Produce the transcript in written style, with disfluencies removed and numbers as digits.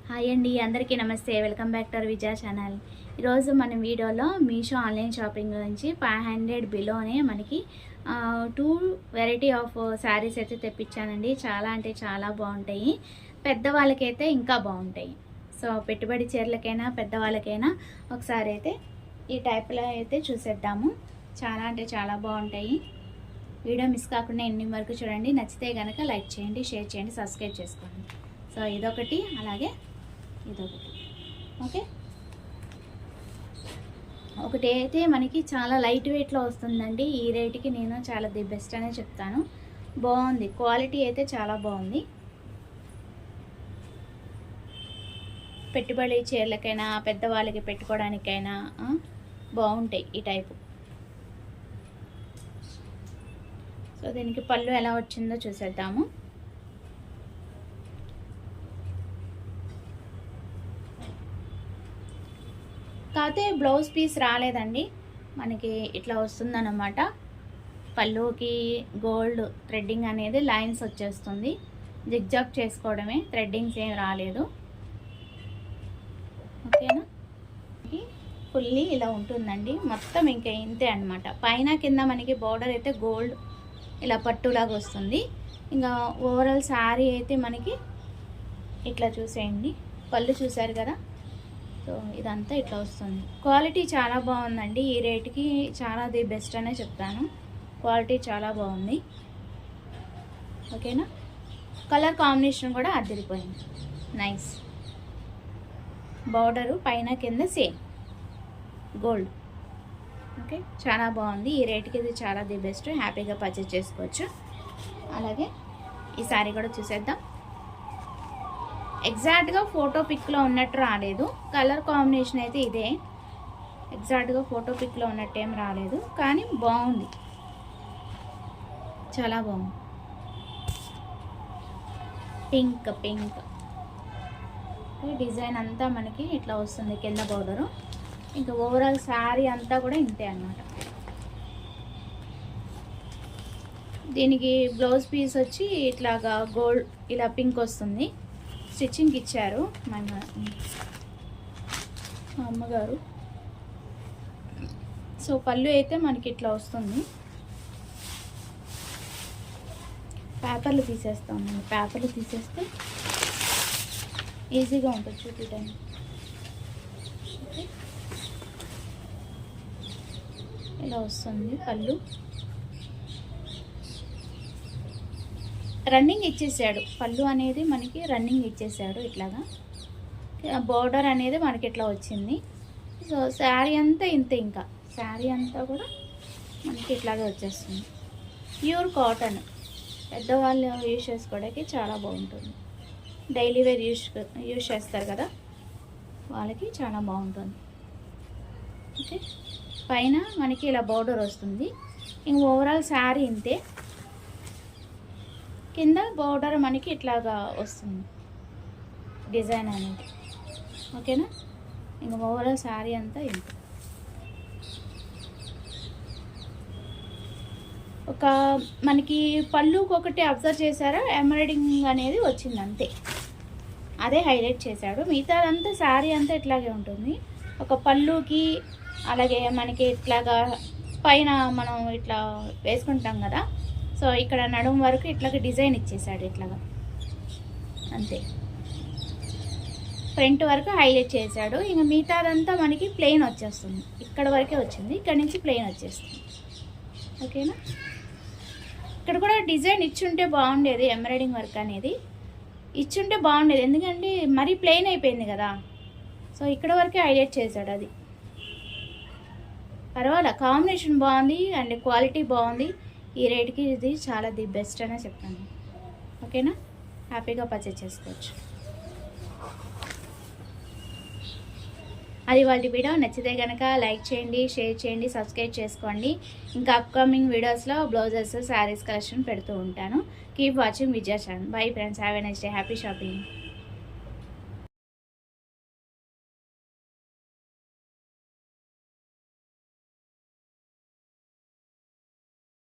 Hi అండి, అందరికీ నమస్తే. Welcome back to our Vijaya channel. ఈరోజు మన వీడియోలో మీషో ఆన్లైన్ షాపింగ్ గురించి 500 బిలోనే మనకి 2 వెరైటీ ఆఫ్ శారీస్ అయితే తెప్పించానండి. చాలా అంటే చాలా బాగుంటాయి. పెద్దవాళ్ళకైతే ఇంకా బాగుంటాయి. సో పెట్టుబడి చీరలకైనా పెద్దవాళ్ళకైనా ఒకసారి అయితే ఈ టైప్లో అయితే చూసేద్దాము. చాలా అంటే చాలా బాగుంటాయి. వీడియో మిస్ కాకుండా ఎన్ని వరకు చూడండి. నచ్చితే కనుక లైక్ చేయండి, షేర్ చేయండి, సబ్స్క్రైబ్ చేసుకోండి. సో ఇదొకటి, అలాగే ఇదొకటి. ఓకే, ఒకటి అయితే మనకి చాలా లైట్ వెయిట్లో వస్తుందండి. ఈ రేటుకి నేను చాలా ది బెస్ట్ అనే చెప్తాను. బాగుంది, క్వాలిటీ అయితే చాలా బాగుంది. పెట్టుబడి చీరలకైనా పెద్దవాళ్ళకి పెట్టుకోవడానికైనా బాగుంటాయి ఈ టైపు. సో దీనికి పళ్ళు ఎలా వచ్చిందో చూసేద్దాము. కాకపోతే బ్లౌజ్ పీస్ రాలేదండి, మనకి ఇట్లా వస్తుందన్నమాట. పళ్ళుకి గోల్డ్ థ్రెడ్డింగ్ అనేది లైన్స్ వచ్చేస్తుంది. జిగ్జాగ్ చేసుకోవడమే, థ్రెడ్డింగ్స్ ఏం రాలేదు. ఓకేనా, ఫుల్లీ ఇలా ఉంటుందండి మొత్తం. ఇంకా ఇంతే అనమాట. పైన కింద మనకి బోర్డర్ అయితే గోల్డ్ ఇలా పట్టులాగా వస్తుంది. ఇంకా ఓవరాల్ శారీ అయితే మనకి ఇట్లా చూసేయండి. పళ్ళు చూసారు కదా. సో ఇదంతా ఇట్లా వస్తుంది. క్వాలిటీ చాలా బాగుందండి. ఈ రేటుకి చాలా ది బెస్ట్ అనే చెప్తాను. క్వాలిటీ చాలా బాగుంది. ఓకేనా, కలర్ కాంబినేషన్ కూడా అదిరిపోయింది. నైస్. బార్డరు పైన కింద సేమ్ గోల్డ్. ఓకే, చాలా బాగుంది. ఈ రేటుకి ఇది చాలా ది బెస్ట్. హ్యాపీగా పర్చేస్ చేసుకోవచ్చు. అలాగే ఈ సారీ కూడా చూసేద్దాం. ఎగ్జాక్ట్గా ఫోటో పిక్లో ఉన్నట్టు రాలేదు. కలర్ కాంబినేషన్ అయితే ఇదే. ఎగ్జాక్ట్గా ఫోటో పిక్లో ఉన్నట్టు ఏం రాలేదు, కానీ బాగుంది, చాలా బాగుంది. పింక్ పింక్ డిజైన్ అంతా మనకి ఇట్లా వస్తుంది కింద బోర్డరు. ఇంకా ఓవరాల్ శారీ అంతా కూడా ఇంతే అన్నమాట. దీనికి బ్లౌజ్ పీస్ వచ్చి ఇట్లాగా గోల్డ్ ఇలా పింక్ వస్తుంది. స్టిచ్చింగ్ ఇచ్చారు మా అమ్మగారు. సో పళ్ళు అయితే మనకి ఇట్లా వస్తుంది. పేపర్లు తీసేస్తాం. పేపర్లు తీసేస్తే ఈజీగా ఉంటుంది చూపించడానికి. ఇలా వస్తుంది పళ్ళు. రన్నింగ్ ఇచ్చేసాడు. పళ్ళు అనేది మనకి రన్నింగ్ ఇచ్చేసాడు. ఇట్లాగా బోర్డర్ అనేది మనకి ఇట్లా వచ్చింది. సో శారీ అంతా ఇంతే. ఇంకా శారీ అంతా కూడా మనకి ఇట్లాగే వచ్చేస్తుంది. Pure cotton. పెద్దవాళ్ళు యూజ్ చేసుకోవడానికి చాలా బాగుంటుంది. డైలీ వేర్ యూజ్ చేస్తారు కదా, వాళ్ళకి చాలా బాగుంటుంది. ఓకే, పైన మనకి ఇలా బోర్డర్ వస్తుంది. ఇంక ఓవరాల్ శారీ ఇంతే. కింద బోర్డర్ మనకి ఇట్లాగా వస్తుంది డిజైన్ అనేది. ఓకేనా, ఇంకా ఓవరాల్ శారీ అంతా ఇంత. ఒక మనకి పళ్ళుకి ఒకటి అబ్జర్వ్ చేశారా, ఎంబ్రాయిడింగ్ అనేది వచ్చింది అంతే. అదే హైలైట్ చేశాడు. మిగతాదంతా శారీ అంతా ఇట్లాగే ఉంటుంది. ఒక పళ్ళుకి అలాగే మనకి ఇట్లాగా పైన మనం ఇట్లా వేసుకుంటాం కదా, సో ఇక్కడ నడుము వరకు ఇట్లాగ డిజైన్ ఇచ్చేసాడు ఇట్లాగా అంతే. ఫ్రంట్ వరకు హైలైట్ చేశాడు. ఇంకా మిగతాదంతా మనకి ప్లెయిన్ వచ్చేస్తుంది. ఇక్కడ వరకే వచ్చింది, ఇక్కడ నుంచి ప్లెయిన్ వచ్చేస్తుంది. ఓకేనా, ఇక్కడ కూడా డిజైన్ ఇచ్చుంటే బాగుండేది. ఎంబ్రాయిడింగ్ వర్క్ అనేది ఇచ్చుంటే బాగుండేది, ఎందుకంటే మరీ ప్లెయిన్ అయిపోయింది కదా. సో ఇక్కడ వరకే హైలైట్ చేశాడు. అది పర్వాలేదు, కాంబినేషన్ బాగుంది అండ్ క్వాలిటీ బాగుంది. ఈ రేట్కి ఇది చాలా ది బెస్ట్ అనే చెప్తాను. ఓకేనా, హ్యాపీగా పర్చేస్ చేసుకోవచ్చు. అది వాళ్ళ వీడియో. నచ్చితే కనుక లైక్ చేయండి, షేర్ చేయండి, సబ్స్క్రైబ్ చేసుకోండి. ఇంకా అప్కమింగ్ వీడియోస్లో బ్లౌజెస్, శారీస్ కలెక్షన్ పెడుతూ ఉంటాను. Keep watching Vijaya channel. Bye friends, have a nice day, happy shopping.